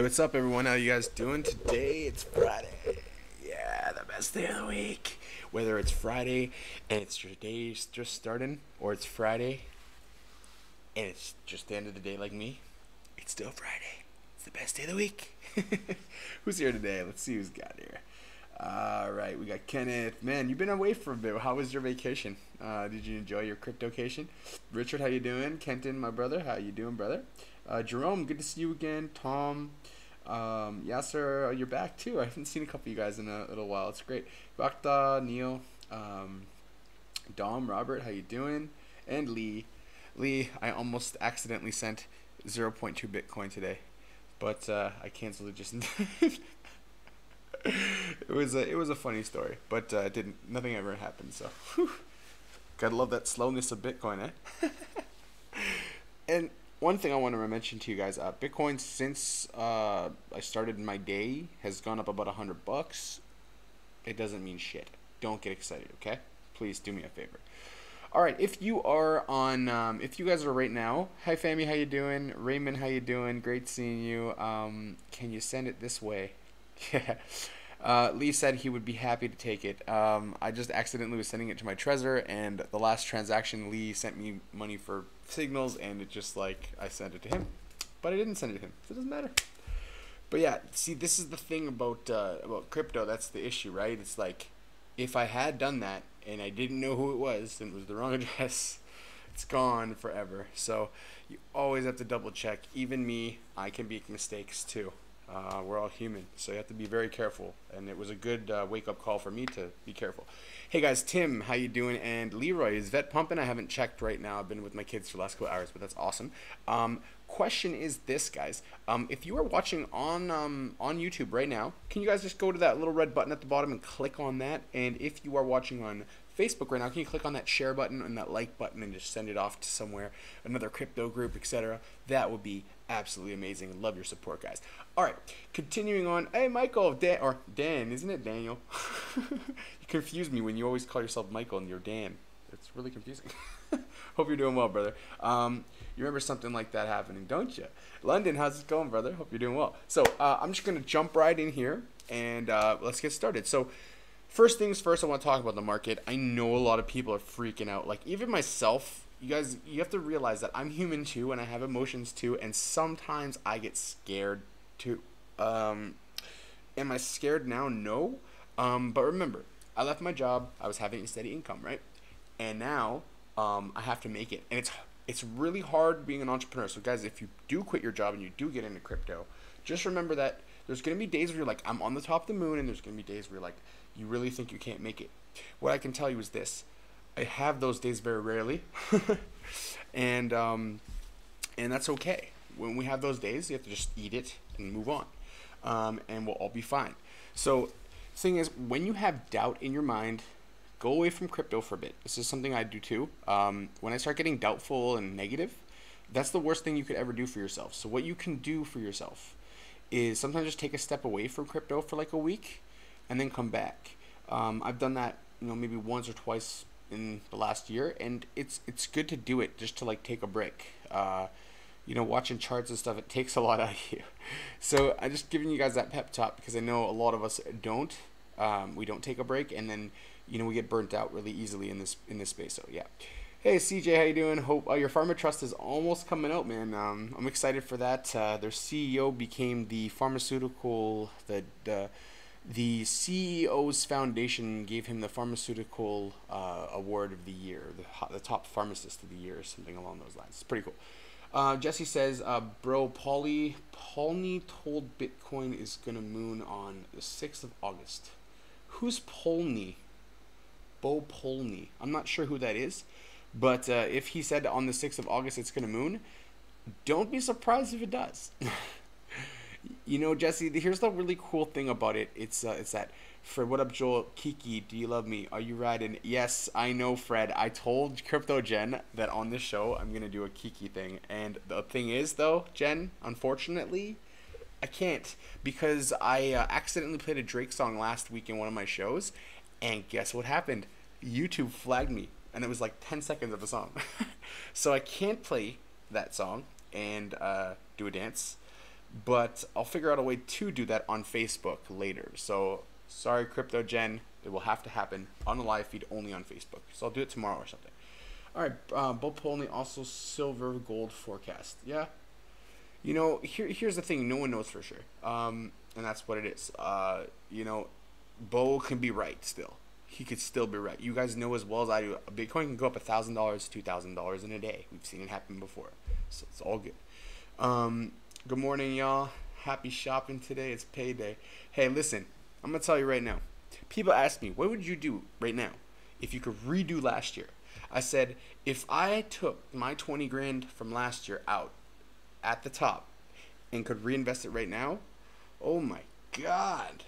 What's up, everyone? How you guys doing today? It's Friday. Yeah, the best day of the week. Whether it's Friday and it's your day just starting, or it's Friday and it's just the end of the day like me, it's still Friday. It's the best day of the week. Who's here today? Let's see who's got here. All right, we got Kenneth. Man, you've been away for a bit. How was your vacation? Did you enjoy your cryptocation? Richard, how you doing? Kenton, my brother, how you doing, brother? Jerome, good to see you again. Tom, Yasser, you're back too. I haven't seen a couple of you guys in a little while. It's great. Bakta, Neil, Dom, Robert, how you doing? And Lee. Lee, I almost accidentally sent zero point 0.2 Bitcoin today, but I canceled it just in time. It was a funny story, but didn't nothing ever happened. So, whew. Gotta love that slowness of Bitcoin, eh? And one thing I want to mention to you guys, Bitcoin since I started my day has gone up about $100. It doesn't mean shit. Don't get excited, okay? Please do me a favor. All right, if you are on, if you guys are right now, hi Fami, how you doing? Raymond, how you doing? Great seeing you. Can you send it this way? Yeah. Lee said he would be happy to take it. I just accidentally was sending it to my Trezor, and the last transaction, Lee sent me money for signals, and it just like I sent it to him, but I didn't send it to him, so it doesn't matter. But yeah, see, this is the thing about crypto. That's the issue, right? It's like if I had done that and I didn't know who it was and it was the wrong address, it's gone forever. So you always have to double check. Even me, I can make mistakes too. We're all human, so you have to be very careful. And it was a good wake-up call for me to be careful. Hey guys, Tim, how you doing? And Leroy, is vet pumping? I haven't checked right now. I've been with my kids for the last couple hours, but that's awesome. Question is this, guys. If you are watching on YouTube right now, can you guys just go to that little red button at the bottom and click on that? And if you are watching on Facebook right now, can you click on that share button and that like button and just send it off to somewhere, another crypto group, etc.? That would be absolutely amazing. Love your support, guys. All right, continuing on. Hey, Michael, Dan, isn't it Daniel? You confuse me when you always call yourself Michael and you're Dan. It's really confusing. Hope you're doing well, brother. You remember something like that happening, don't you? London, how's it going, brother? Hope you're doing well. So I'm just going to jump right in here, and let's get started. So first things first, I want to talk about the market. I know a lot of people are freaking out. Like, even myself, you guys, you have to realize that I'm human too, and I have emotions too, and sometimes I get scared too. Am I scared now? No. But remember, I left my job. I was having a steady income, right? And now I have to make it. And it's really hard being an entrepreneur. So guys, if you do quit your job and you do get into crypto, just remember that there's going to be days where you're like, I'm on the top of the moon, and there's going to be days where you're like, you really think you can't make it. What I can tell you is this. I have those days very rarely. and that's okay. When we have those days, you have to just eat it and move on. And we'll all be fine. So the thing is, when you have doubt in your mind, go away from crypto for a bit. This is something I do too. When I start getting doubtful and negative, that's the worst thing you could ever do for yourself. So what you can do for yourself is sometimes just take a step away from crypto for like a week and then come back. I've done that, maybe once or twice in the last year, and it's good to do it just to like take a break. Watching charts and stuff, it takes a lot out of you. So I'm just giving you guys that pep talk because I know a lot of us don't. We don't take a break, and then we get burnt out really easily in this space. So yeah. Hey CJ, how you doing? Hope your Pharma Trust is almost coming out, man. I'm excited for that. Their CEO became the pharmaceutical the CEO's foundation gave him the pharmaceutical award of the year, the top pharmacist of the year, or something along those lines. It's pretty cool. Jesse says, bro, Paulny told Bitcoin is gonna moon on the 6th of August. Who's Polny? Bo Polny. I'm not sure who that is, but if he said on the 6th of August it's gonna moon, don't be surprised if it does. Jesse, here's the really cool thing about it. It's that, Fred, what up, Joel? Kiki, do you love me? Are you riding? Yes, I know, Fred. I told Crypto Jen that on this show I'm going to do a Kiki thing. And the thing is, though, Jen, unfortunately, I can't. Because I accidentally played a Drake song last week in one of my shows. And guess what happened? YouTube flagged me. And it was like 10 seconds of a song. So I can't play that song and do a dance. but I'll figure out a way to do that on Facebook later. So sorry, Crypto Gen, it will have to happen on a live feed only on Facebook. So I'll do it tomorrow or something. All right, Bull Pony also silver gold forecast. Yeah, you know, here's the thing, no one knows for sure, and that's what it is. You know, Bo can be right still. He could still be right. You guys know as well as I do, Bitcoin can go up $1,000, $2,000 in a day. We've seen it happen before, so it's all good. Good morning, y'all. Happy shopping today. It's payday. Hey, listen, I'm gonna tell you right now. People ask me, what would you do right now if you could redo last year? I said, if I took my 20 grand from last year out at the top and could reinvest it right now, oh my God.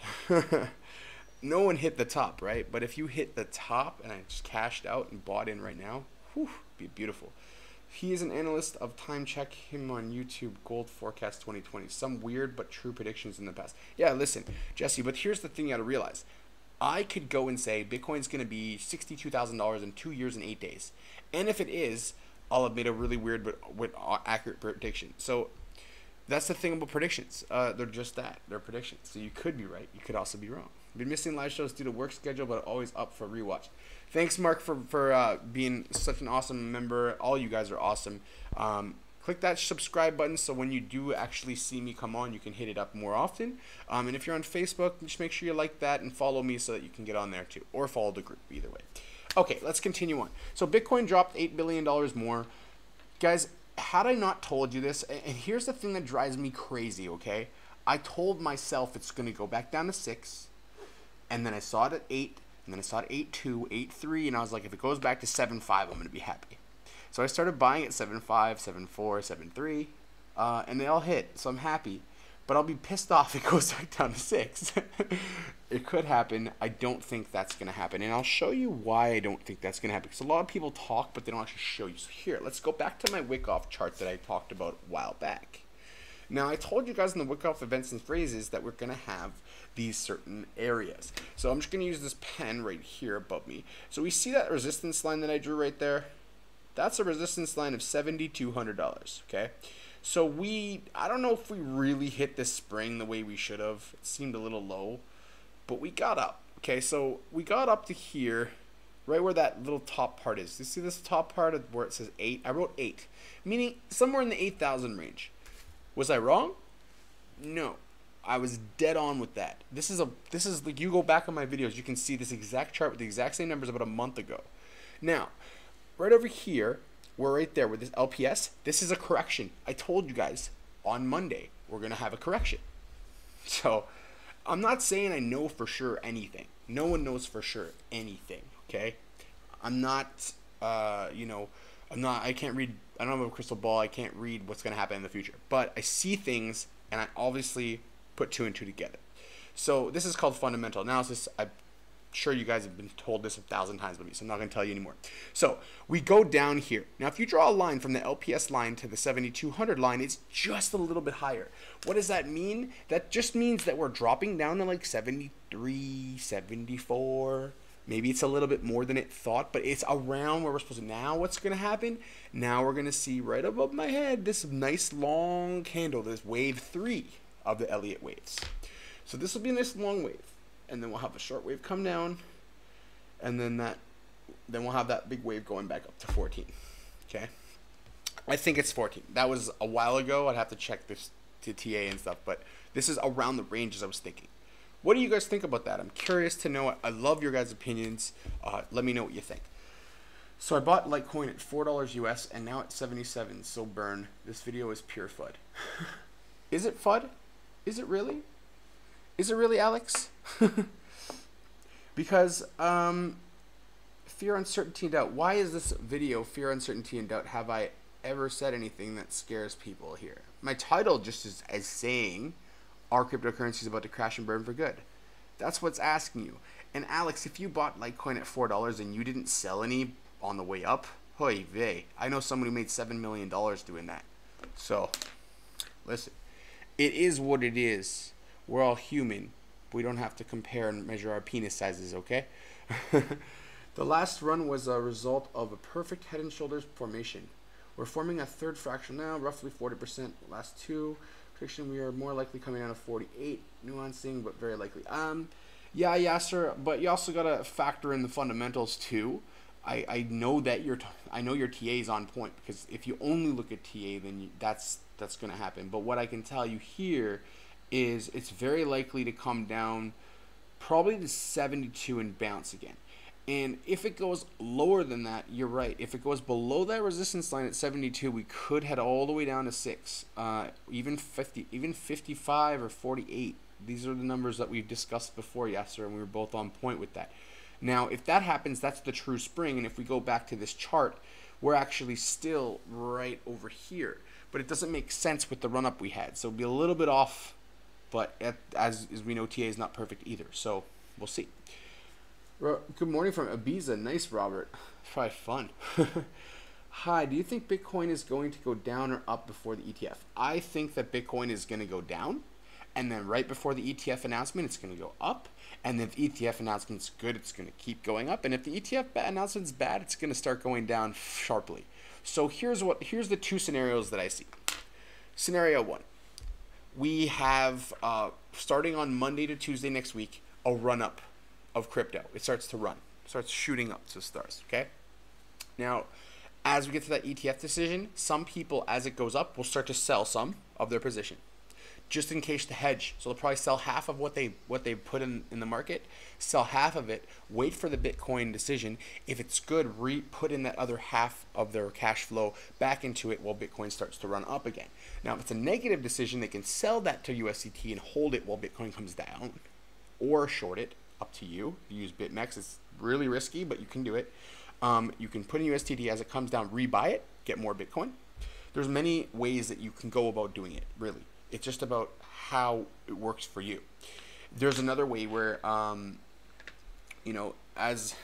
No one hit the top, right? But if you hit the top and I just cashed out and bought in right now, whew, be beautiful. He is an analyst of time. Check him on YouTube. Gold Forecast 2020. Some weird but true predictions in the past. Yeah, listen, Jesse, but here's the thing you got to realize. I could go and say Bitcoin's going to be $62,000 in 2 years and 8 days. And if it is, I'll have made a really weird but accurate prediction. So that's the thing about predictions. They're just that. They're predictions. So you could be right. You could also be wrong. Been missing live shows due to work schedule, but always up for rewatch. Thanks, Mark, for being such an awesome member. All you guys are awesome. Click that subscribe button so when you do actually see me come on, you can hit it up more often. And if you're on Facebook, just make sure you like that and follow me so that you can get on there too, or follow the group, either way. Okay, let's continue on. So Bitcoin dropped $8 billion more. Guys, had I not told you this, and here's the thing that drives me crazy, okay? I told myself it's going to go back down to 6, and then I saw it at 8, and then I saw it 8.2, 8.3, and I was like, if it goes back to 7.5, I'm going to be happy. So I started buying at 7.5, 7.4, 7.3, and they all hit, so I'm happy. But I'll be pissed off if it goes back down to 6. It could happen. I don't think that's going to happen. And I'll show you why I don't think that's going to happen. Because a lot of people talk, but they don't actually show you. So here, let's go back to my Wyckoff chart that I talked about a while back. Now, I told you guys in the Wyckoff events and phrases that we're going to have these certain areas. So I'm just going to use this pen right here above me. So we see that resistance line that I drew right there? That's a resistance line of $7,200, okay? So I don't know if we really hit this spring the way we should have. It seemed a little low, but we got up, okay? So we got up to here, right where that little top part is. You see this top part of where it says 8? I wrote 8, meaning somewhere in the 8,000 range. Was I wrong? No. I was dead on with that. This is like, you go back on my videos, you can see this exact chart with the exact same numbers about a month ago. Now, right over here, we're right there with this LPS. This is a correction. I told you guys on Monday we're going to have a correction. So I'm not saying I know for sure anything. No one knows for sure anything, okay? I'm not, I can't read, I don't have a crystal ball. I can't read what's going to happen in the future. But I see things, and I obviously put 2 and 2 together. So this is called fundamental analysis. I'm sure you guys have been told this 1,000 times by me, so I'm not going to tell you anymore. So we go down here. Now, if you draw a line from the LPS line to the 7,200 line, it's just a little bit higher. What does that mean? That just means that we're dropping down to like 73, 74. Maybe it's a little bit more than it thought, but it's around where we're supposed to. Now what's going to happen? Now we're going to see right above my head this nice long candle, this wave 3 of the Elliott waves. So this will be a nice long wave. And then we'll have a short wave come down, and then we'll have that big wave going back up to 14. Okay, I think it's 14. That was a while ago. I'd have to check this to TA and stuff, but this is around the ranges I was thinking. What do you guys think about that? I'm curious to know. I love your guys' opinions. Let me know what you think. So I bought Litecoin at $4 US, and now at 77. So burn. This video is pure FUD. Is it FUD? Is it really? Is it really, Alex? Because fear, uncertainty, and doubt. Why is this video fear, uncertainty, and doubt? Have I ever said anything that scares people here? My title just is as saying, are cryptocurrencies about to crash and burn for good? That's what's asking you. And Alex, if you bought Litecoin at $4 and you didn't sell any on the way up, hoy vey. I know someone who made $7 million doing that. So, listen, it is what it is. We're all human. We don't have to compare and measure our penis sizes, okay? The last run was a result of a perfect head and shoulders formation. We're forming a third fraction now, roughly 40%. Last 2 Christian, we are more likely coming down to 48. Nuancing, but very likely. Yeah, Yasser, but you also gotta factor in the fundamentals too. I know that I know your TA is on point, because if you only look at TA, then that's gonna happen. But what I can tell you here is it's very likely to come down probably to 72 and bounce again. And if it goes lower than that, you're right. If it goes below that resistance line at 72, we could head all the way down to 6, even 50, even 55 or 48. These are the numbers that we've discussed before, Yasser, and we were both on point with that. Now, if that happens, that's the true spring. And if we go back to this chart, we're actually still right over here. But it doesn't make sense with the run-up we had. So it'll be a little bit off, but as we know, TA is not perfect either. So we'll see. Good morning from Ibiza. Nice, Robert. Probably fun. Hi, do you think Bitcoin is going to go down or up before the ETF? I think that Bitcoin is going to go down, and then right before the ETF announcement, it's going to go up. And if the ETF announcement's good, it's going to keep going up. And if the ETF announcement's bad, it's going to start going down sharply. So here's the two scenarios that I see. Scenario one, we have starting on Monday to Tuesday next week, a run-up of crypto. It starts to run, starts shooting up to the stars. Okay. Now, as we get to that ETF decision, some people, as it goes up, will start to sell some of their position, just in case to hedge. So they'll probably sell half of what they put in the market, sell half of it, wait for the Bitcoin decision. If it's good, put in that other half of their cash flow back into it while Bitcoin starts to run up again. Now, if it's a negative decision, they can sell that to USDT and hold it while Bitcoin comes down, or short it. Up to you. You use BitMEX. It's really risky, but you can do it. You can put in USDT as it comes down, rebuy it, get more Bitcoin. There's many ways that you can go about doing it, really. It's just about how it works for you. There's another way where, there's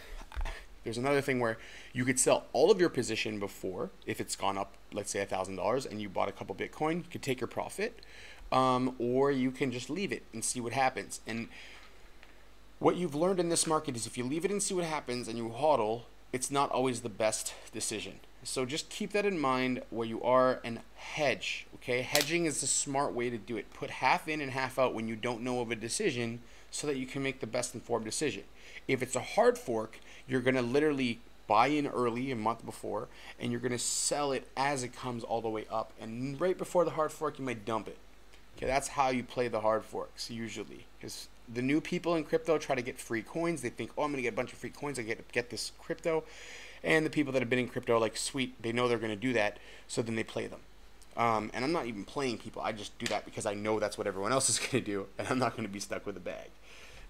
another thing where you could sell all of your position before, if it's gone up, let's say $1,000, and you bought a couple Bitcoin, you could take your profit, or you can just leave it and see what happens. And what you've learned in this market is if you leave it and see what happens and you hodl, it's not always the best decision. So just keep that in mind where you are and hedge, okay? Hedging is the smart way to do it. Put half in and half out when you don't know of a decision so that you can make the best informed decision. If it's a hard fork, you're going to literally buy in early, a month before, and you're going to sell it as it comes all the way up. And right before the hard fork, you might dump it. Okay, that's how you play the hard forks usually, because the new people in crypto try to get free coins. They think, oh, I'm going to get a bunch of free coins. I get this crypto. And the people that have been in crypto are like, sweet, they know they're going to do that, so then they play them. And I'm not even playing people. I just do that because I know that's what everyone else is going to do, and I'm not going to be stuck with a bag.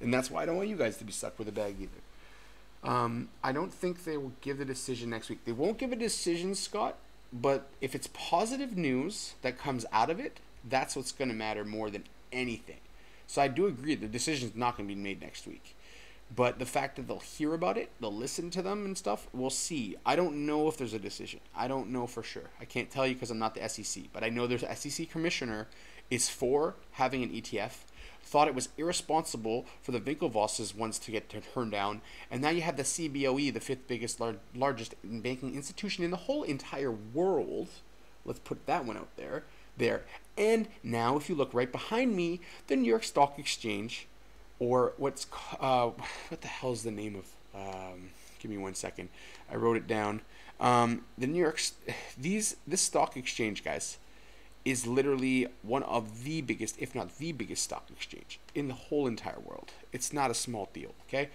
And that's why I don't want you guys to be stuck with a bag either. I don't think they will give the decision next week. They won't give a decision, Scott, but if it's positive news that comes out of it, that's what's going to matter more than anything. So I do agree the decision's not going to be made next week. But the fact that they'll hear about it, they'll listen to them and stuff, we'll see. I don't know if there's a decision. I don't know for sure. I can't tell you because I'm not the SEC. But I know there's an SEC commissioner is for having an ETF, thought it was irresponsible for the Winklevosses ones to get turned down. And now you have the CBOE, the fifth biggest, largest banking institution in the whole entire world. Let's put that one out there. And now if you look right behind me, the New York Stock Exchange, or what the hell is the name of, give me 1 second, I wrote it down. This stock exchange, guys, is literally one of the biggest, if not the biggest stock exchange in the whole entire world. It's not a small deal, okay?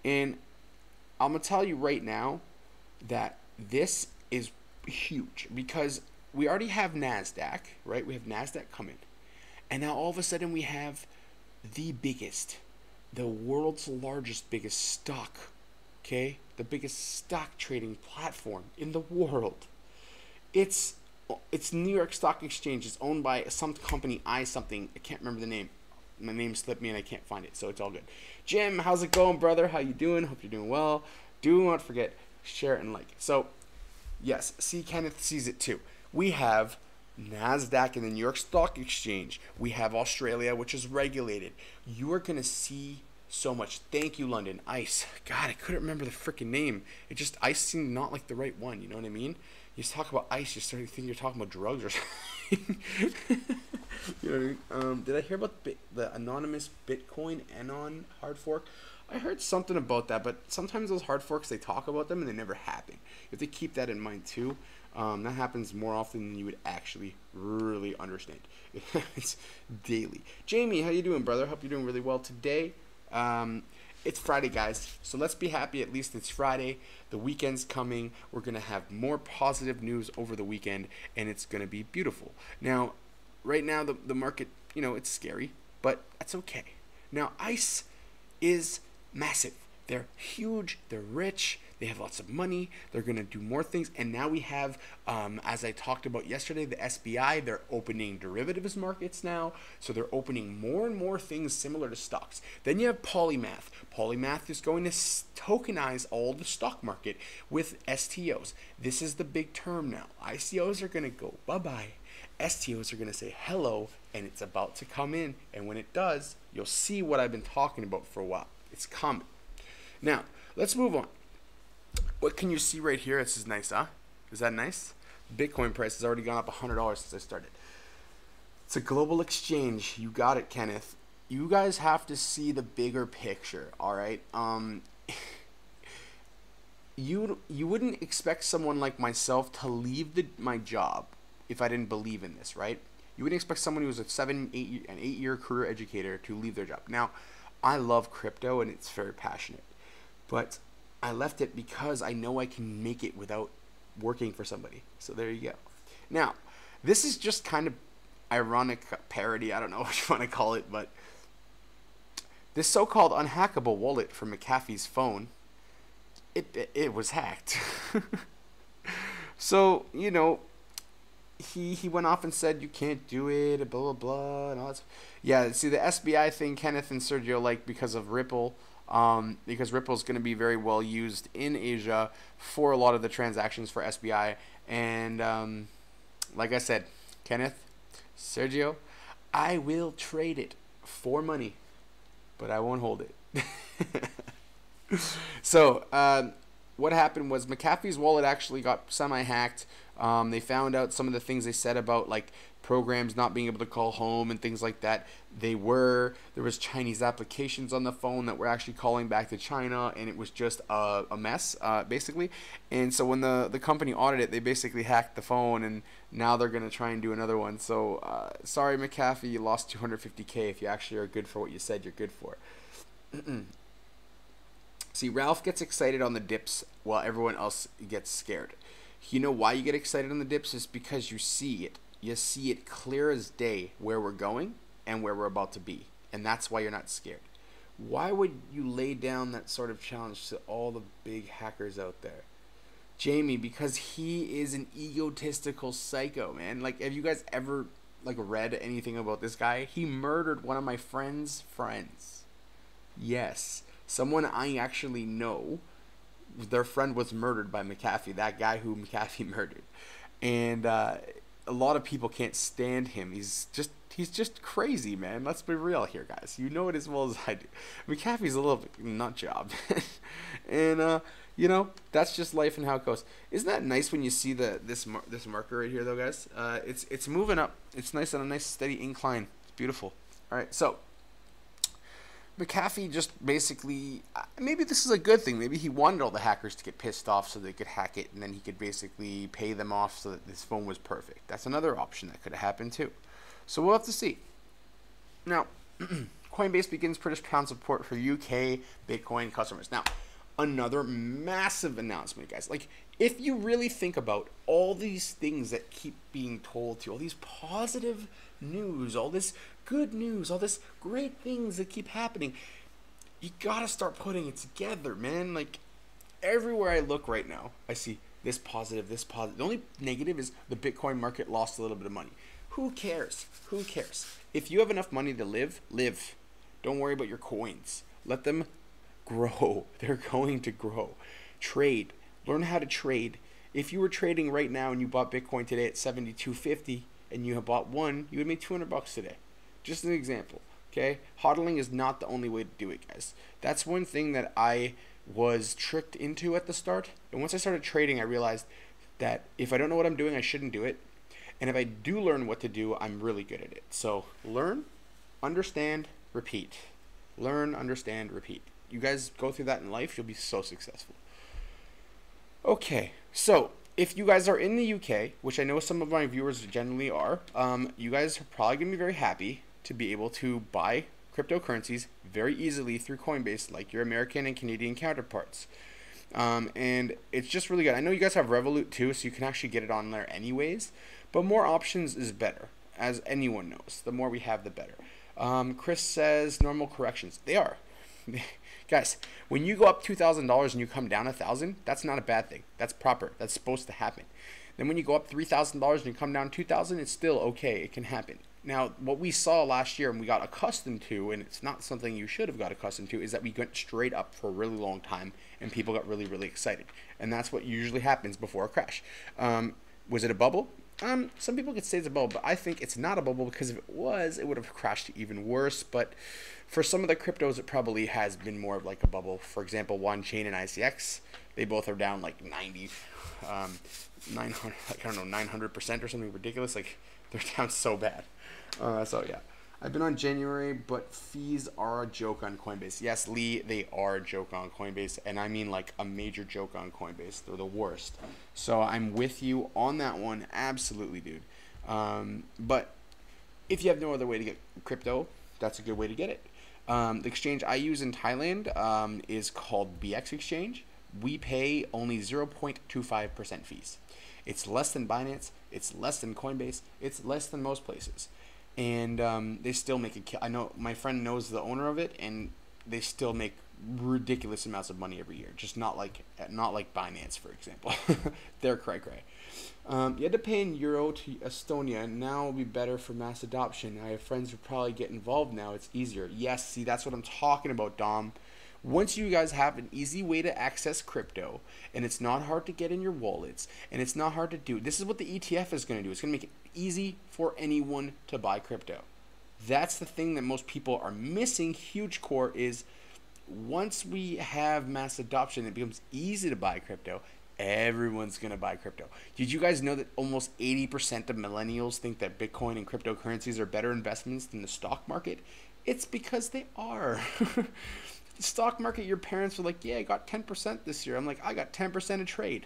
And I'm going to tell you right now that this is huge because we already have NASDAQ, right? We have NASDAQ coming. And now all of a sudden we have the world's largest, biggest stock, okay? The biggest stock trading platform in the world. It's New York Stock Exchange. It's owned by some company, I can't remember the name. My name slipped me and I can't find it, so it's all good. Jim, how's it going, brother? How you doing? Hope you're doing well. Do not forget, share it and like it. So, yes, see, Kenneth sees it too. We have NASDAQ and the New York Stock Exchange. We have Australia, which is regulated. You are going to see so much. Thank you, London. Ice. God, I couldn't remember the freaking name. It just, Ice seemed not like the right one. You know what I mean? You just talk about ice, you start to think you're talking about drugs or something. You know what I mean? Did I hear about the anonymous Bitcoin Anon hard fork? I heard something about that, but sometimes those hard forks, they talk about them and they never happen. You have to keep that in mind too. That happens more often than you would actually really understand. It happens daily. Jamie, how you doing, brother? Hope you're doing really well today. It's Friday, guys, so let's be happy. At least it's Friday. The weekend's coming. We're going to have more positive news over the weekend, and it's going to be beautiful. Now, right now, the market, it's scary, but that's okay. Now, ICE is massive. They're huge. They're rich. They have lots of money. They're going to do more things. And now we have, as I talked about yesterday, the SBI. They're opening derivatives markets now. So they're opening more and more things similar to stocks. Then you have Polymath. Polymath is going to tokenize all the stock market with STOs. This is the big term now. ICOs are going to go bye-bye. STOs are going to say hello, and it's about to come in. And when it does, you'll see what I've been talking about for a while. It's coming. Now, let's move on. What can you see right here? This is nice, huh? Is that nice? Bitcoin price has already gone up $100 since I started. It's a global exchange. You got it, Kenneth. You guys have to see the bigger picture, all right? You wouldn't expect someone like myself to leave my job if I didn't believe in this, right? You wouldn't expect someone who was an 8-year career educator to leave their job. Now, I love crypto and it's very passionate, but I left it because I know I can make it without working for somebody. So there you go. Now, this is just kind of ironic parody. I don't know what you want to call it, but this so-called unhackable wallet from McAfee's phone, it was hacked. So, he went off and said you can't do it, blah, blah, blah, and all that stuff. Yeah, see, the SBI thing, Kenneth and Sergio like because of Ripple. Because Ripple is going to be very well used in Asia for a lot of the transactions for SBI. And like I said, Kenneth, Sergio, I will trade it for money, but I won't hold it. So what happened was McAfee's wallet actually got semi-hacked. They found out some of the things they said about like programs not being able to call home and things like that. There was Chinese applications on the phone that were actually calling back to China, and it was just a mess, basically. And so when the company audited it, they basically hacked the phone, and now they're going to try and do another one. So sorry, McAfee, you lost $250K. If you actually are good for what you said you're good for. See, Ralph gets excited on the dips while everyone else gets scared. You know why you get excited on the dips? Is because you see it. You see it clear as day where we're going and where we're about to be. And that's why you're not scared. Why would you lay down that sort of challenge to all the big hackers out there? Jamie, because he is an egotistical psycho, man. Like, have you guys ever read anything about this guy? He murdered one of my friend's friends. Yes. Someone I actually know, their friend was murdered by McAfee, that guy who McAfee murdered. And a lot of people can't stand him. He's just crazy, man. Let's be real here, guys. You know it as well as I do. McAfee's a little bit nut job. And that's just life and how it goes. Isn't that nice when you see this marker right here, though, guys? It's moving up. It's nice on a nice steady incline. It's beautiful. All right, so McAfee just basically, maybe this is a good thing. Maybe he wanted all the hackers to get pissed off so they could hack it, and then he could basically pay them off so that this phone was perfect. That's another option that could have happened too. So we'll have to see. Now, Coinbase begins British pound support for UK Bitcoin customers. Now, another massive announcement, guys. Like, if you really think about all these things that keep being told to you, all these positive news, all this good news, all this great things that keep happening, you gotta start putting it together, man. Like, everywhere I look right now, I see this positive, this positive. The only negative is the Bitcoin market lost a little bit of money. Who cares? Who cares? If you have enough money to live. Don't worry about your coins. Let them grow. They're going to grow. Trade. Learn how to trade. If you were trading right now and you bought Bitcoin today at $72.50 and you have bought one, you would make $200 today. Just an example. Okay, hodling is not the only way to do it, guys. That's one thing that I was tricked into at the start. And once I started trading, I realized that if I don't know what I'm doing, I shouldn't do it. And if I do learn what to do, I'm really good at it. So learn, understand, repeat. Learn, understand, repeat. You guys go through that in life, you'll be so successful. Okay, so if you guys are in the UK, which I know some of my viewers generally are, you guys are probably going to be very happy to be able to buy cryptocurrencies very easily through Coinbase like your American and Canadian counterparts. And it's just really good. I know you guys have Revolut too, so you can actually get it on there anyways, but more options is better, as anyone knows. The more we have, the better. Chris says normal corrections. They are. Guys, when you go up $2,000 and you come down $1,000, that's not a bad thing. That's proper. That's supposed to happen. Then when you go up $3,000 and you come down $2,000, it's still okay. It can happen. Now, what we saw last year and we got accustomed to, and it's not something you should have got accustomed to, is that we went straight up for a really long time and people got really, really excited. And that's what usually happens before a crash. Was it a bubble? Some people could say it's a bubble, but I think it's not a bubble because if it was, it would have crashed even worse. But for some of the cryptos, it probably has been more of like a bubble. For example, OneChain and ICX, they both are down like 900, like, I don't know, 900% or something ridiculous. Like they're down so bad. So yeah, I've been on January, but fees are a joke on Coinbase. Yes, Lee, they are a joke on Coinbase, and I mean like a major joke on Coinbase. They're the worst. So I'm with you on that one, absolutely, dude. But if you have no other way to get crypto, that's a good way to get it. The exchange I use in Thailand is called BX Exchange. We pay only 0.25% fees. It's less than Binance. It's less than Coinbase. It's less than most places. And they still make a I know my friend knows the owner of it, and they still make ridiculous amounts of money every year. Just not like Binance, for example. They're cray. You had to pay in euro to Estonia. Now will be better for mass adoption. I have friends who probably get involved now. It's easier. Yes, see, that's what I'm talking about, Dom. Once you guys have an easy way to access crypto, and it's not hard to get in your wallets, and it's not hard to do, this is what the ETF is going to do. It's going to make it easy for anyone to buy crypto. That's the thing that most people are missing. Huge core is once we have mass adoption, it becomes easy to buy crypto. Everyone's going to buy crypto. Did you guys know that almost 80% of millennials think that Bitcoin and cryptocurrencies are better investments than the stock market? It's because they are. The stock market, your parents were like, yeah, I got 10% this year. I'm like, I got 10% a trade.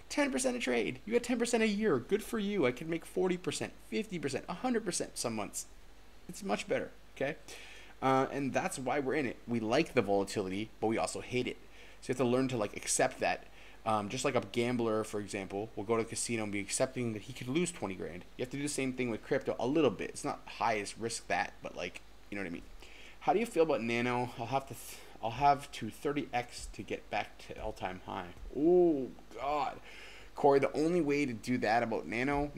10% a trade. You got 10% a year. Good for you. I could make 40%, 50%, 100% some months. It's much better, okay? And that's why we're in it. We like the volatility, but we also hate it. So you have to learn to like accept that. Just like a gambler, for example, will go to a casino and be accepting that he could lose 20 grand. You have to do the same thing with crypto a little bit. It's not highest risk that, but like, you know what I mean? How do you feel about Nano? I'll have to 30x to get back to all-time high. Oh, God. Corey, the only way to do that about Nano,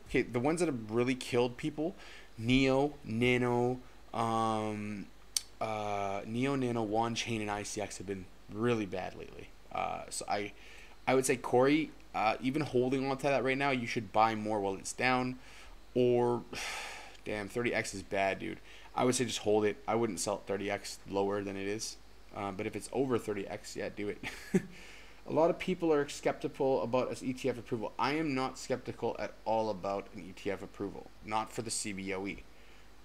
okay, the ones that have really killed people, Neo, Nano, Nano, OneChain, and ICX have been really bad lately. So I would say, Corey, even holding on to that right now, you should buy more while it's down. Or, damn, 30x is bad, dude. I would say just hold it. I wouldn't sell it 30x lower than it is. But if it's over 30x, yeah, do it. A lot of people are skeptical about an ETF approval. I am not skeptical at all about an ETF approval, not for the CBOE.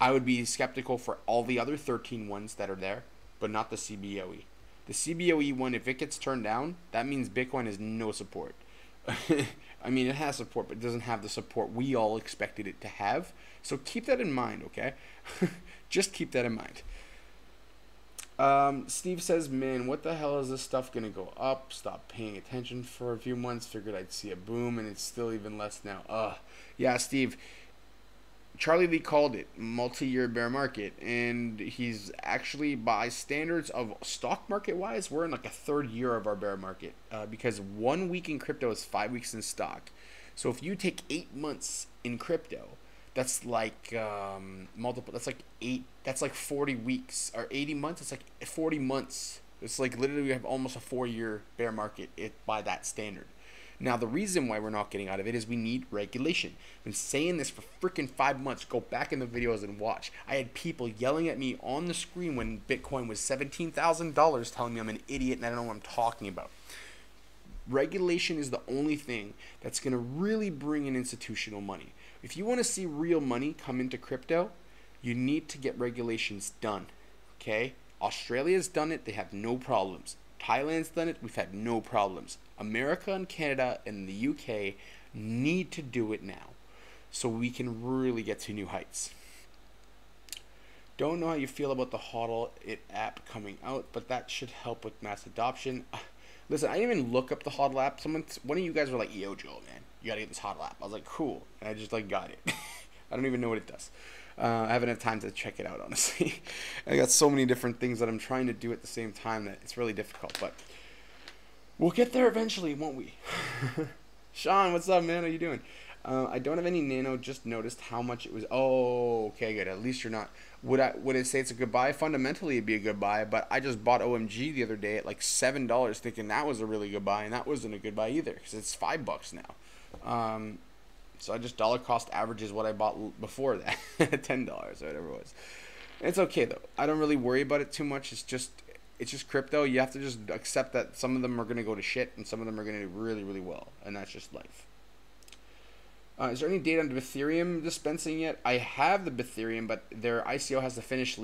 I would be skeptical for all the other 13 ones that are there, but not the CBOE. The CBOE one, if it gets turned down, that means Bitcoin has no support. I mean, it has support, but it doesn't have the support we all expected it to have. So keep that in mind, okay? Just keep that in mind. Steve says, man, what the hell is this stuff going to go up? Stop paying attention for a few months. Figured I'd see a boom, and it's still even less now. Yeah, Steve. Charlie Lee called it multi-year bear market, and he's actually, by standards of stock market wise, we're in like a third year of our bear market, because 1 week in crypto is 5 weeks in stock. So if you take 8 months in crypto, that's like multiple. That's like 40 weeks or 80 months. It's like 40 months. It's like literally we have almost a 4-year bear market by that standard. Now, the reason why we're not getting out of it is we need regulation. I've been saying this for freaking 5 months. Go back in the videos and watch. I had people yelling at me on the screen when Bitcoin was $17,000 telling me I'm an idiot and I don't know what I'm talking about. Regulation is the only thing that's going to really bring in institutional money. If you want to see real money come into crypto, you need to get regulations done. Okay? Australia's done it. They have no problems. Thailand's done it. We've had no problems. America and Canada and the UK need to do it now so we can really get to new heights. Don't know how you feel about the HODL It app coming out, but that should help with mass adoption. Listen, I didn't even look up the HODL app. One of you guys were like, yo, Joel, man, you gotta get this HODL app. I was like, cool. And I just like got it. I don't even know what it does. I haven't had time to check it out, honestly. I got so many different things that I'm trying to do at the same time that it's really difficult. But we'll get there eventually, won't we? Sean, what's up, man? How you doing? I don't have any Nano. Just noticed how much it was. Oh, okay, good. At least you're not. Would it say it's a good buy? Fundamentally, it'd be a good buy. But I just bought OMG the other day at like $7, thinking that was a really good buy, and that wasn't a good buy either because it's $5 now. So I just dollar cost averages what I bought before that, $10 or whatever it was. It's okay though. I don't really worry about it too much. It's just crypto. You have to just accept that some of them are gonna go to shit and some of them are gonna do really, really well, and that's just life. Is there any date on the Ethereum dispensing yet? I have the Ethereum, but their ICO has to finish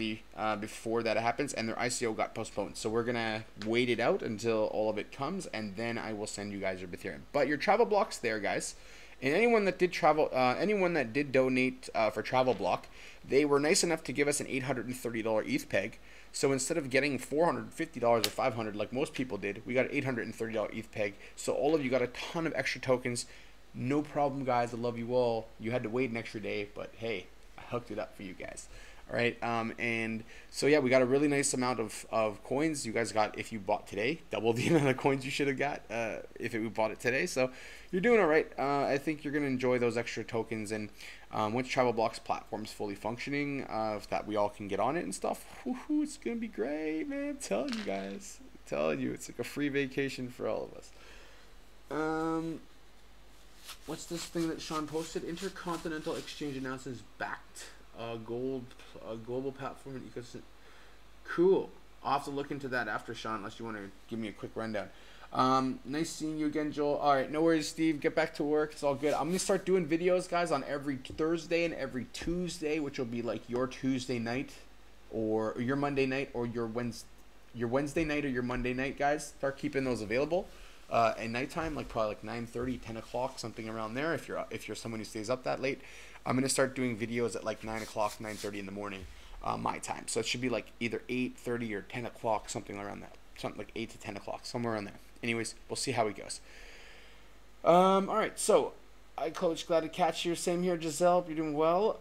before that happens, and their ICO got postponed. So we're gonna wait it out until all of it comes, and then I will send you guys your Ethereum. But your travel block's there, guys. And anyone that did anyone that did donate for Travel Block, they were nice enough to give us an $830 ETH peg. So instead of getting $450 or $500 like most people did, we got an $830 ETH peg. So all of you got a ton of extra tokens. No problem, guys. I love you all. You had to wait an extra day, but hey, I hooked it up for you guys. All right. And so yeah, we got a really nice amount of coins. You guys got, if you bought today, double the amount of coins you should have got if we bought it today. So you're doing all right. I think you're gonna enjoy those extra tokens, and once Travel Block's platform is fully functioning, that we all can get on it and stuff. Woohoo, it's gonna be great, man. I'm telling you guys. I'm telling you, it's like a free vacation for all of us. What's this thing that Sean posted? Intercontinental Exchange announces backed global platform and ecosystem. Cool. I'll have to look into that after, Sean, unless you want to give me a quick rundown. Nice seeing you again, Joel. All right, no worries, Steve. Get back to work. It's all good. I'm gonna start doing videos, guys, on every Thursday and every Tuesday, which will be like your Tuesday night, or your Monday night, or your Wednesday night, or your Monday night, guys. Start keeping those available. At nighttime, like probably like 9:30, 10 o'clock, something around there. If you're someone who stays up that late, I'm gonna start doing videos at like 9 o'clock, 9:30 in the morning, my time. So it should be like either 8:30 or 10 o'clock, something around that. Something like 8 to 10 o'clock, somewhere around there. Anyways, we'll see how it goes. All right. So, Coach, glad to catch you. Same here, Giselle. You're doing well.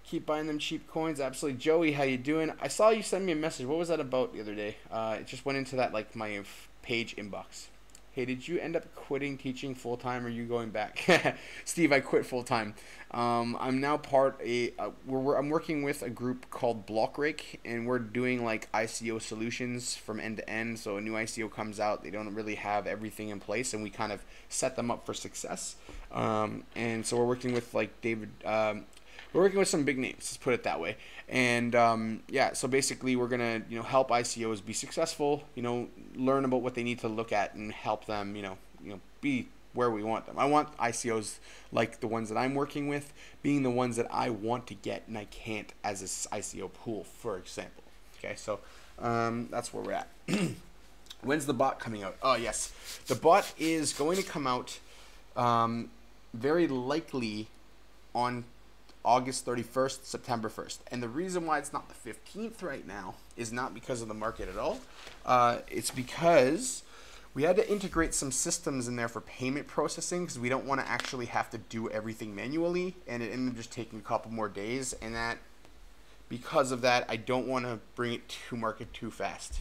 Keep buying them cheap coins. Absolutely. Joey, how you doing? I saw you send me a message. What was that about the other day? It just went into that like my page inbox. Hey, did you end up quitting teaching full-time, or are you going back? Steve, I quit full-time. I'm now I'm working with a group called BlockRake, and we're doing like ICO solutions from end to end. So a new ICO comes out, they don't really have everything in place, and we kind of set them up for success. And so we're working with like David, we're working with some big names, let's put it that way. And yeah, so basically we're gonna help ICOs be successful, learn about what they need to look at and help them be where we want them. I want ICOs like the ones that I'm working with being the ones that I want to get and I can't as this ICO pool, for example. Okay, so that's where we're at. When's the bot coming out? Oh yes, the bot is going to come out very likely on August 31st, September 1st. And the reason why it's not the 15th right now is not because of the market at all. It's because we had to integrate some systems in there for payment processing because we don't want to actually have to do everything manually, and it ended up just taking a couple more days. And that, because of that, I don't want to bring it to market too fast.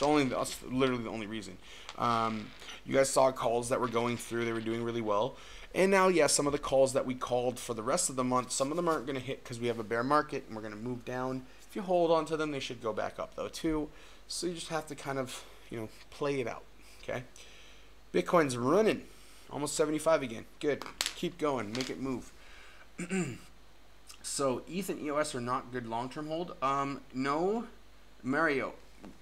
That's literally the only reason. You guys saw calls that were going through. They were doing really well. And now, yeah, some of the calls that we called for the rest of the month, some of them aren't going to hit because we have a bear market and we're going to move down. If you hold on to them, they should go back up though too. So you just have to kind of, play it out, okay? Bitcoin's running. Almost 75 again. Good. Keep going. Make it move. So ETH and EOS are not good long-term hold. No, Mario.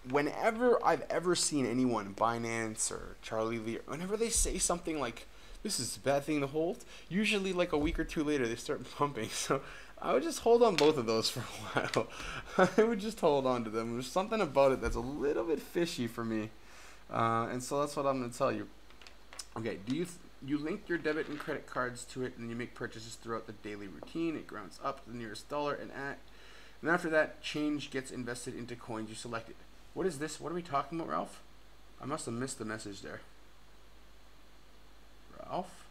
Whenever I've ever seen anyone, Binance or Charlie Lee, whenever they say something like, "This is a bad thing to hold," usually like a week or two later they start pumping. So I would just hold on both of those for a while. I would just hold on to them. There's something about it that's a little bit fishy for me, and so that's what I'm gonna tell you. Okay, you link your debit and credit cards to it, and you make purchases throughout the daily routine. It grounds up to the nearest dollar, and after that, change gets invested into coins you selected. What is this? What are we talking about, Ralph? I must have missed the message there. Ralph?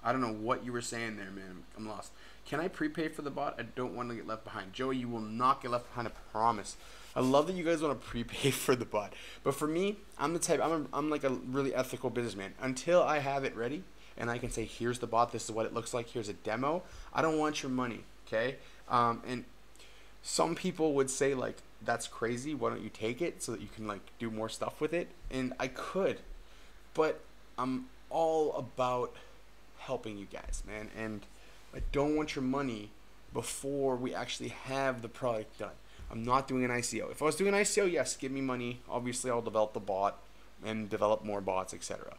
I don't know what you were saying there, man. I'm lost. Can I prepay for the bot? I don't want to get left behind. Joey, you will not get left behind, I promise. I love that you guys want to prepay for the bot. But for me, I'm the type, I'm like a really ethical businessman. Until I have it ready and I can say, here's the bot, this is what it looks like, here's a demo, I don't want your money, okay? And some people would say, like, that's crazy, why don't you take it so that you can, like, do more stuff with it? And I could, but I'm all about helping you guys, man. And I don't want your money before we actually have the product done. I'm not doing an ICO. If I was doing an ICO, yes, give me money. Obviously, I'll develop the bot and develop more bots, etc.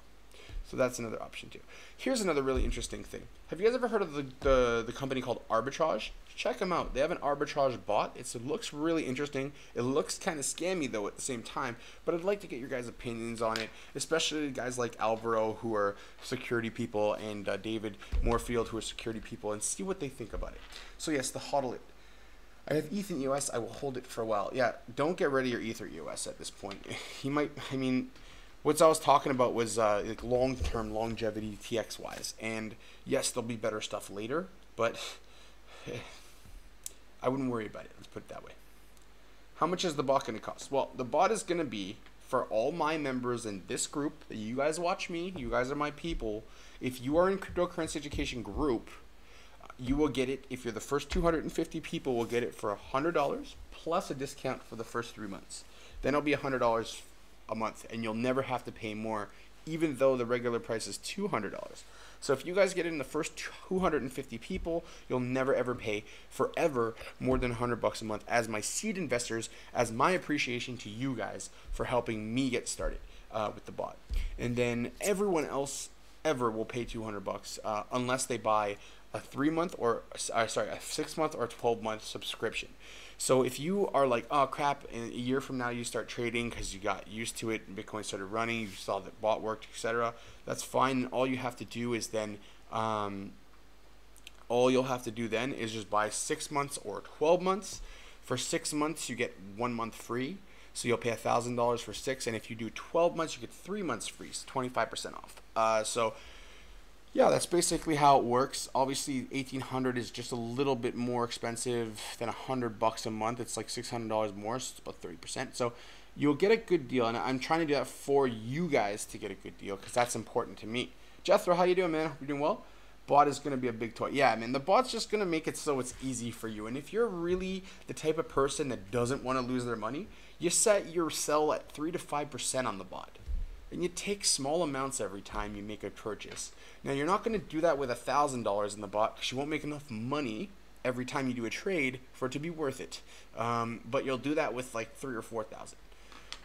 So that's another option too. Here's another really interesting thing. Have you guys ever heard of the company called Arbitrage? Check them out. They have an arbitrage bot. It looks really interesting. It looks kind of scammy though at the same time, but I'd like to get your guys' opinions on it, especially guys like Alvaro who are security people and David Moorfield who are security people, and see what they think about it. So yes, the HODL it. I have ETH and EOS. I will hold it for a while. Yeah, don't get rid of your ETH or EOS at this point. He might, I mean, what I was talking about was like long-term longevity TX-wise. And yes, there'll be better stuff later, but I wouldn't worry about it. Let's put it that way. How much is the bot going to cost? Well, the bot is going to be for all my members in this group. You guys watch me. You guys are my people. If you are in Cryptocurrency Education group, you will get it. If you're the first 250 people, will get it for $100 plus a discount for the first 3 months. Then it'll be $100 a month, and you'll never have to pay more, even though the regular price is $200. So if you guys get in the first 250 people, you'll never ever pay forever more than $100 a month as my seed investors, as my appreciation to you guys for helping me get started with the bot. And then everyone else ever will pay $200 unless they buy a 3-month or a 6-month or 12-month subscription. So if you are like, oh crap, in a year from now you start trading because you got used to it and Bitcoin started running, you saw that bot worked, etc., that's fine. All you have to do is then just buy 6 months or 12 months. For 6 months you get 1 month free, so you'll pay $1,000 for 6, and if you do 12 months you get 3 months free, so 25% off. So yeah, that's basically how it works. Obviously, $1,800 is just a little bit more expensive than $100 a month. It's like $600 more, so it's about 30%. So you'll get a good deal, and I'm trying to do that for you guys to get a good deal because that's important to me. Jethro, how you doing, man? Hope you're doing well. Bot is going to be a big toy. Yeah, man, the bot's just going to make it so it's easy for you. And if you're really the type of person that doesn't want to lose their money, you set your sell at 3 to 5% on the bot. And you take small amounts every time you make a purchase. Now, you're not going to do that with $1,000 in the bot because you won't make enough money every time you do a trade for it to be worth it. But you'll do that with like 3 or 4,000.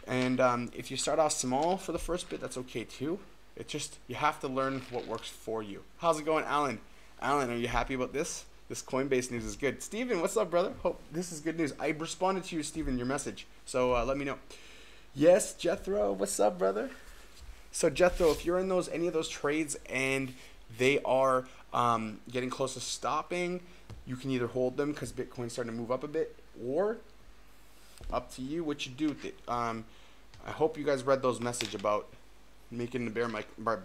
And if you start off small for the first bit, that's okay too. It's just, you have to learn what works for you. How's it going, Alan? Alan, are you happy about this? This Coinbase news is good. Steven, what's up, brother? Hope this is good news. I responded to you, Steven, your message. So let me know. Yes, Jethro, what's up, brother? So Jethro, if you're in any of those trades and they are getting close to stopping, you can either hold them because Bitcoin's starting to move up a bit, or up to you what you do with it. I hope you guys read those message about making the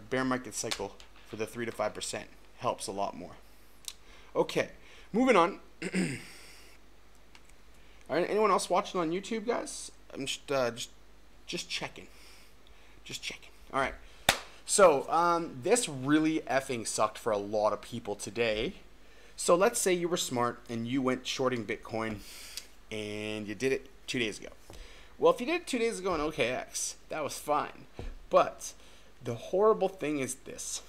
bear market cycle for the 3 to 5%. Helps a lot more. Okay, moving on. All right, anyone else watching on YouTube, guys? I'm just checking. Just checking. All right. So this really effing sucked for a lot of people today. So let's say you were smart and you went shorting Bitcoin and you did it 2 days ago. Well, if you did it 2 days ago on OKX, that was fine. But The horrible thing is this,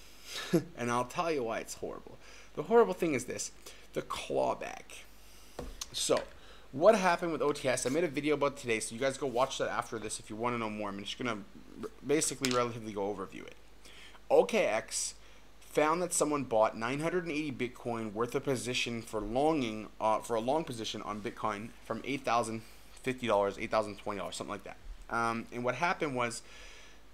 and I'll tell you why it's horrible. The horrible thing is this, the clawback. So, what happened with OTS? I made a video about it today, so you guys go watch that after this if you want to know more. I'm just going to basically relatively go overview it. OKX found that someone bought 980 Bitcoin worth of position for longing for a long position on Bitcoin from $8,050, $8,020, something like that. And what happened was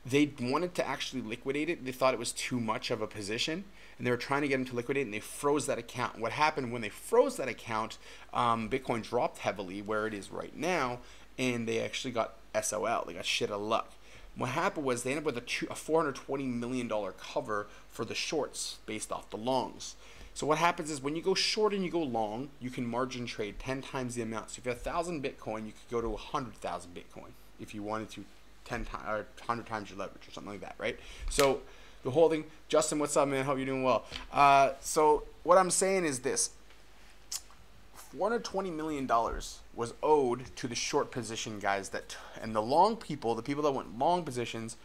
they wanted to actually liquidate it. They thought it was too much of a position, and they were trying to get them to liquidate, and they froze that account. What happened when they froze that account, Bitcoin dropped heavily where it is right now, and they actually got SOL. They got shit out of luck. What happened was they ended up with a $420 million cover for the shorts based off the longs. So what happens is when you go short and you go long, you can margin trade 10 times the amount. So if you have 1,000 Bitcoin, you could go to 100,000 Bitcoin if you wanted to 10 times or 100 times your leverage or something like that, right? So the whole thing, Justin, what's up, man? Hope you're doing well. So what I'm saying is this. $420 million was owed to the short position guys and the long people, the people that went long positions,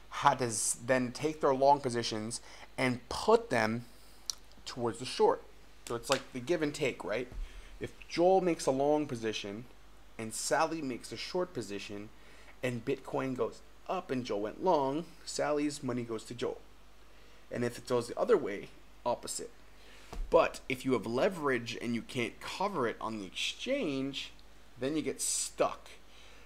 had to then take their long positions and put them towards the short. So it's like the give and take, right? If Joel makes a long position and Sally makes a short position and Bitcoin goes up and Joel went long, Sally's money goes to Joel. And if it goes the other way, opposite. But if you have leverage and you can't cover it on the exchange, then you get stuck.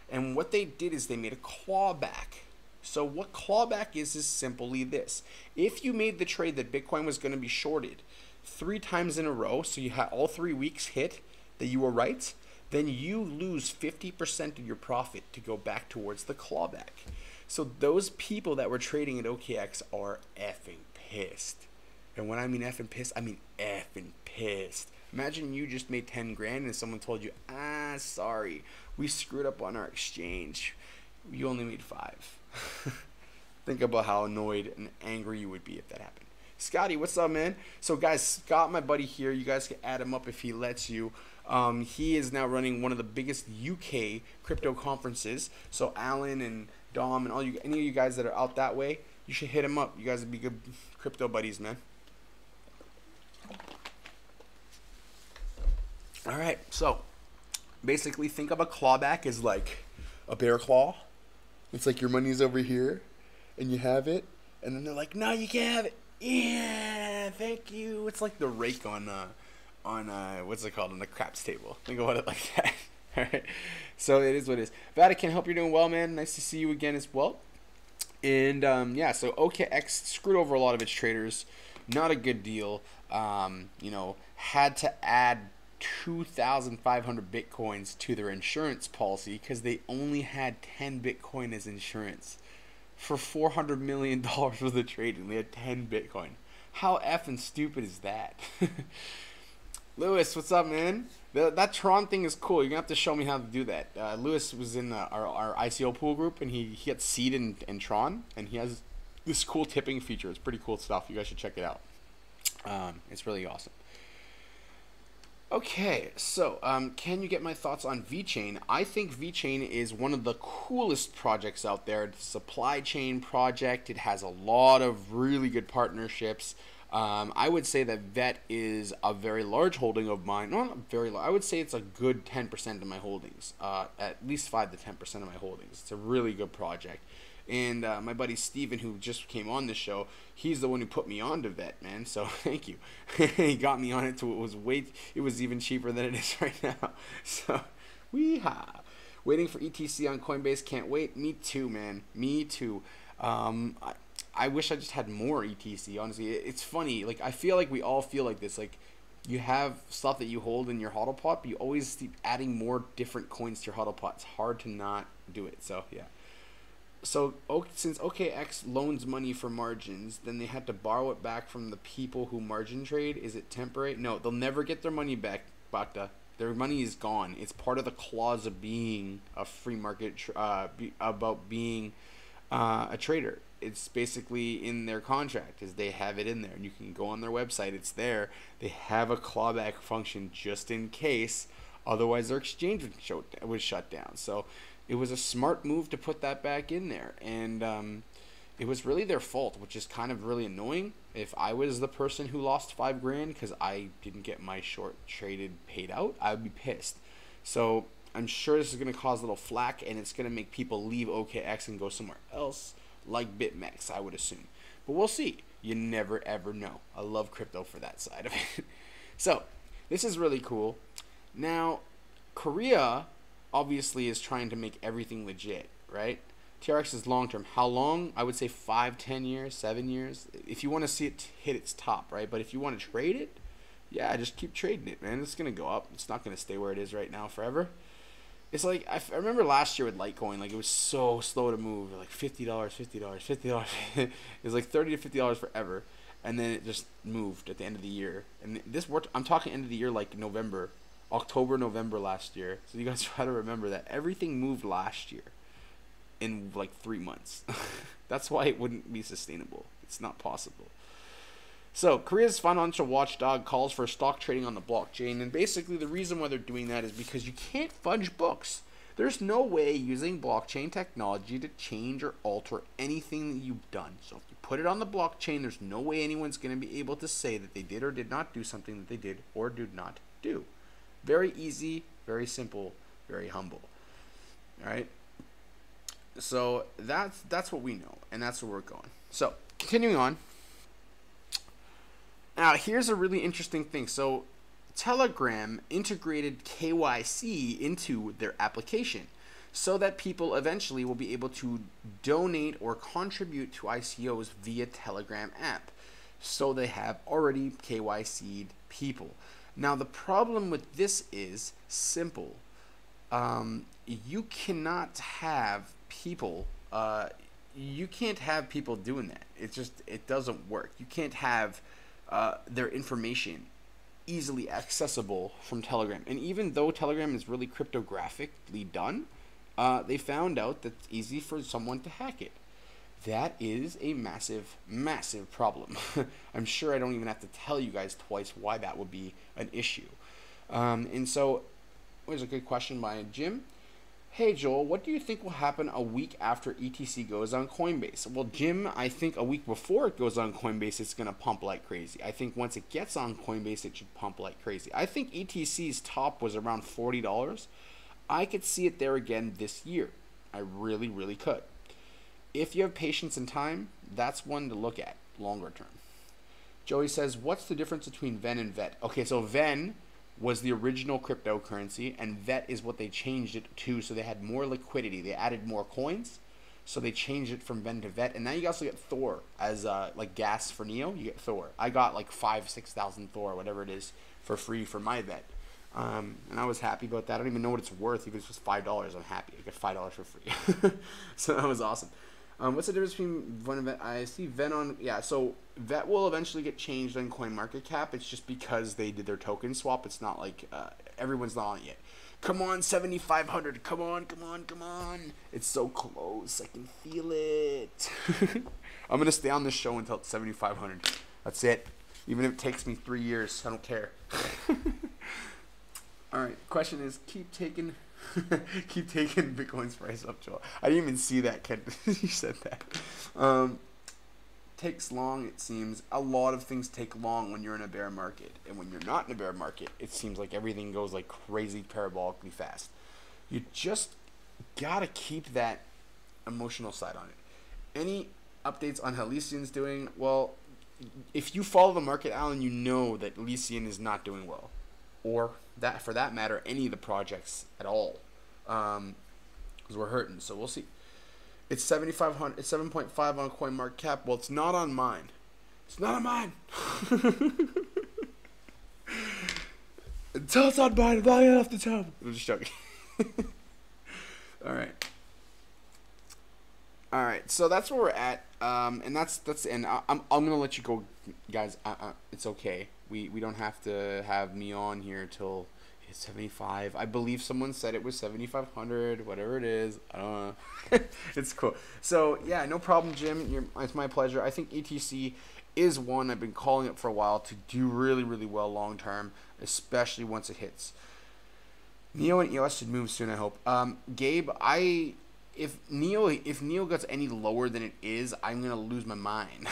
And what they did is they made a clawback. So what clawback is simply this. If you made the trade that Bitcoin was going to be shorted 3 times in a row, so you had all 3 weeks hit that you were right, then you lose 50% of your profit to go back towards the clawback. So those people that were trading at OKX are effing pissed. And when I mean effing pissed, I mean effing pissed. Imagine you just made 10 grand and someone told you, sorry, we screwed up on our exchange. You only made 5. Think about how annoyed and angry you would be if that happened. Scotty, what's up, man? So guys, Scott, my buddy here, you guys can add him up if he lets you. He is now running one of the biggest UK crypto conferences. So Alan and Dom and any of you guys that are out that way, you should hit him up. You guys would be good crypto buddies, man. All right, so basically think of a clawback as like a bear claw. It's like your money's over here and you have it, and then they're like, no, you can't have it. Yeah, thank you. It's like the rake on what's it called, on the craps table. Think about it like that. All right, so it is what it is. Vatican, hope you're doing well, man. Nice to see you again as well. And yeah, so OKX screwed over a lot of its traders. Not a good deal. You know, had to add 2,500 Bitcoins to their insurance policy because they only had 10 Bitcoin as insurance for $400 million worth of trading. They had 10 Bitcoin. How effing stupid is that? Lewis, what's up, man? That Tron thing is cool. You're going to have to show me how to do that. Lewis was in our ICO pool group, and he gets seed in Tron, and he has this cool tipping feature. It's pretty cool stuff. You guys should check it out. It's really awesome. Okay, so can you get my thoughts on VeChain? I think VeChain is one of the coolest projects out there. It's a supply chain project. It has a lot of really good partnerships. I would say that VET is a very large holding of mine. No, not very large. I would say it's a good 10% of my holdings. At least 5 to 10% of my holdings. It's a really good project. And my buddy Steven, who just came on the show, he's the one who put me on to VET, man. So thank you. He got me on it to it was even cheaper than it is right now. So weehaw. Waiting for ETC on Coinbase, can't wait. Me too, man. Me too. I wish I just had more ETC, honestly. It's funny, like I feel like we all feel like this. Like you have stuff that you hold in your hodl pot, but you always keep adding more different coins to your hodl pot. It's hard to not do it. So yeah. So since OKX loans money for margins, then they had to borrow it back from the people who margin trade. Is it temporary? No, they'll never get their money back, Bhakta. Their money is gone. It's part of the clause of being a free market, about being a trader. It's basically in their contract, is they have it in there. And you can go on their website. It's there. They have a clawback function just in case. Otherwise, their exchange would shut down. So it was a smart move to put that back in there. And it was really their fault, which is kind of really annoying. If I was the person who lost 5 grand because I didn't get my short traded paid out, I would be pissed. So I'm sure this is going to cause a little flack, and it's going to make people leave OKX and go somewhere else, like BitMEX, I would assume. But we'll see. You never ever know. I love crypto for that side of it. So this is really cool. Now, Korea obviously is trying to make everything legit, right? TRX is long term. How long? I would say 5, 10 years, 7 years. If you want to see it hit its top, right? But if you want to trade it, yeah, just keep trading it, man. It's going to go up. It's not going to stay where it is right now forever. It's like, I remember last year with Litecoin, like, it was so slow to move. Like $50, $50, $50. It was like $30 to $50 forever. And then it just moved at the end of the year. And this worked. I'm talking end of the year, like November, October, November last year. So you guys try to remember that everything moved last year in like 3 months. That's why it wouldn't be sustainable. It's not possible. So Korea's financial watchdog calls for stock trading on the blockchain, and basically the reason why they're doing that is because you can't fudge books. There's no way using blockchain technology to change or alter anything that you've done. So if you put it on the blockchain, there's no way anyone's going to be able to say that they did or did not do something that they did or did not do. Very easy, very simple, very humble. All right. So that's what we know, and that's where we're going. So continuing on. Now here's a really interesting thing. So Telegram integrated KYC into their application so that people eventually will be able to donate or contribute to ICOs via Telegram app. So they have already KYC'd people. Now the problem with this is simple. You cannot have people you can't have people doing that. It doesn't work. You can't have their information easily accessible from Telegram. And even though Telegram is really cryptographically done, they found out that it's easy for someone to hack it. That is a massive, massive problem. I'm sure I don't even have to tell you guys twice why that would be an issue. And so, here's a good question by Jim. Hey Joel, what do you think will happen a week after ETC goes on Coinbase? Well, Jim, I think a week before it goes on Coinbase, it's going to pump like crazy. I think once it gets on Coinbase, it should pump like crazy. I think ETC's top was around $40. I could see it there again this year. I really, really could. If you have patience and time, that's one to look at longer term. Joey says, what's the difference between VEN and VET? Okay, so VEN was the original cryptocurrency, and VET is what they changed it to, so they had more liquidity. They added more coins, so they changed it from VEN to VET. And now you also get Thor as like gas for Neo. You get Thor. I got like 6,000 Thor, whatever it is, for free for my VET. And I was happy about that. I don't even know what it's worth. If it's just $5, I'm happy. I get $5 for free. So that was awesome. What's the difference between VEN and VET? I see VEN on, yeah, so VET will eventually get changed on CoinMarketCap. It's just because they did their token swap. It's not like everyone's not on it yet. Come on, 7,500. Come on, come on, come on. It's so close. I can feel it. I'm going to stay on this show until it's 7,500. That's it. Even if it takes me 3 years, I don't care. All right, question is, keep taking Bitcoin's price up, Joel. I didn't even see that, Ken. You said that. Takes long, it seems. A lot of things take long when you're in a bear market. And when you're not in a bear market, it seems like everything goes like crazy parabolically fast. You just got to keep that emotional side on it. Any updates on how Lycian's doing? Well, if you follow the market, Alan, you know that Lycian is not doing well. Or that, for that matter, any of the projects at all, because we're hurting. So we'll see. It's 7,500. It's 7.5 on CoinMarketCap. Well, it's not on mine. It's not on mine. Until it's on mine, I'm not getting off the top. I'm just joking. All right. So that's where we're at. And that's and I'm gonna let you go, guys. It's okay. We don't have to have me on here till it's 75. I believe someone said it was 7,500. Whatever it is, I don't know. It's cool. So yeah, no problem, Jim. It's my pleasure. I think ETC is one I've been calling it for a while to do really, really well long term, especially once it hits. Neo and EOS should move soon, I hope. Gabe, if Neo gets any lower than it is, I'm gonna lose my mind.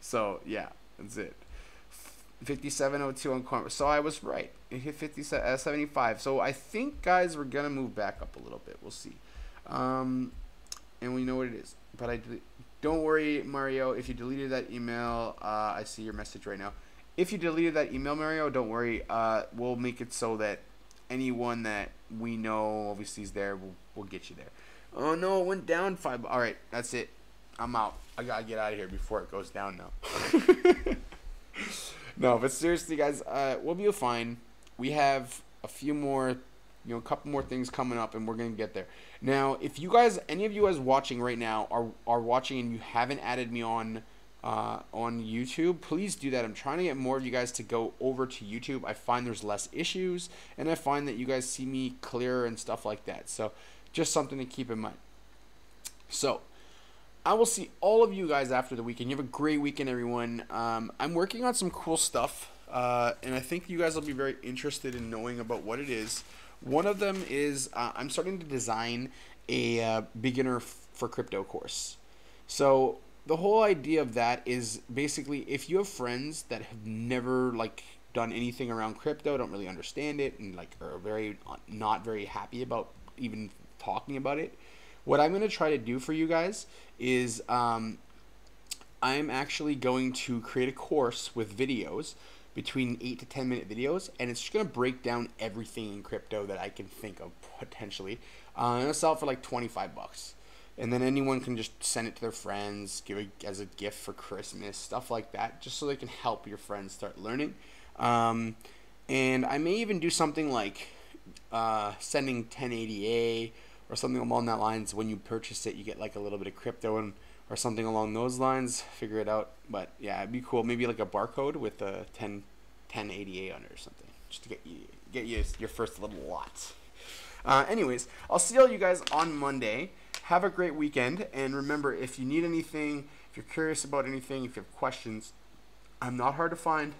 So yeah, that's it. 57.02 on coin. So I was right. It hit 75. So I think, guys, we're gonna move back up a little bit. We'll see. And we know what it is. But don't worry, Mario. If you deleted that email, I see your message right now. If you deleted that email, Mario, don't worry. We'll make it so that anyone that we know obviously is there, we'll get you there. Oh no, it went down 5. All right, that's it. I'm out. I gotta get out of here before it goes down now. No, but seriously, guys, we'll be fine. We have a few more, a couple more things coming up, and we're gonna get there. Now, if you guys, any of you guys watching right now are watching and you haven't added me on YouTube, please do that. I'm trying to get more of you guys to go over to YouTube. I find there's less issues, and I find that you guys see me clearer and stuff like that. So, just something to keep in mind. So, I will see all of you guys after the weekend. You have a great weekend, everyone. I'm working on some cool stuff, and I think you guys will be very interested in knowing about what it is. One of them is I'm starting to design a beginner for crypto course. So the whole idea of that is basically if you have friends that have never done anything around crypto, don't really understand it, and are very not very happy about even talking about it. What I'm going to try to do for you guys is I'm actually going to create a course with videos, between 8 to 10 minute videos, and it's just going to break down everything in crypto that I can think of potentially. I'm going to sell it for like 25 bucks. And then anyone can just send it to their friends, give it as a gift for Christmas, stuff like that, just so they can help your friends start learning. And I may even do something like sending 1080A or something along that lines. When you purchase it, you get like a little bit of crypto or something along those lines. Figure it out. But yeah, it'd be cool. Maybe like a barcode with a 1080A on it or something, just to get you your first little lot. Anyways, I'll see all you guys on Monday. Have a great weekend, and remember, if you need anything, if you're curious about anything, if you have questions, I'm not hard to find.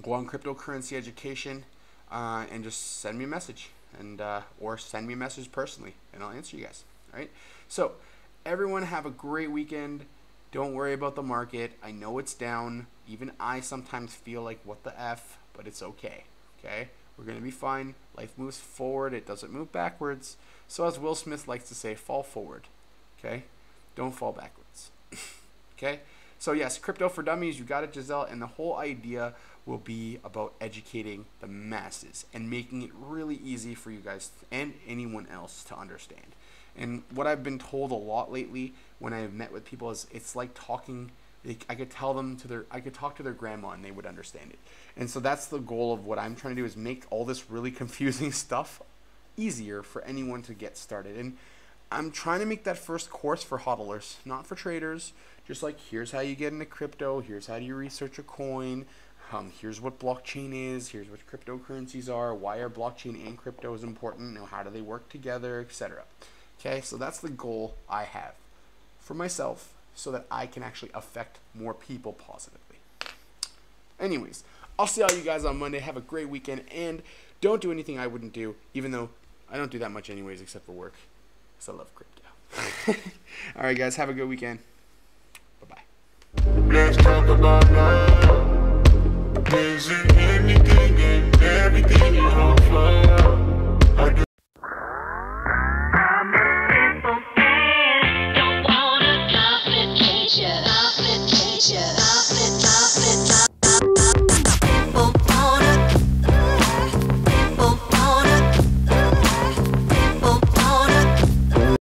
Go on Cryptocurrency Education and just send me a message, and or send me a message personally, and I'll answer you guys. All right. So everyone have a great weekend. Don't worry about the market. I know it's down. Even I sometimes feel like what the F, but it's okay. Okay. We're going to be fine. Life moves forward. It doesn't move backwards. So as Will Smith likes to say, fall forward. Okay? Don't fall backwards. Okay? So yes, Crypto for Dummies, you got it, Giselle. And the whole idea will be about educating the masses and making it really easy for you guys and anyone else to understand. And what I've been told a lot lately when I've met with people is it's like talking. I could tell them I could talk to their grandma and they would understand it. And so that's the goal of what I'm trying to do, is make all this really confusing stuff easier for anyone to get started. And I'm trying to make that first course for hodlers, not for traders. Just like, here's how you get into crypto, here's how you research a coin, here's what blockchain is, here's what cryptocurrencies are, why are blockchain and crypto is important, how do they work together, etc. Okay, so that's the goal I have for myself, so that I can actually affect more people positively. Anyways, I'll see all you guys on Monday. Have a great weekend, and don't do anything I wouldn't do, even though I don't do that much anyways, except for work, because I love crypto. All right, guys, have a good weekend. Bye-bye. Let's talk about love. Is it anything and everything you offer?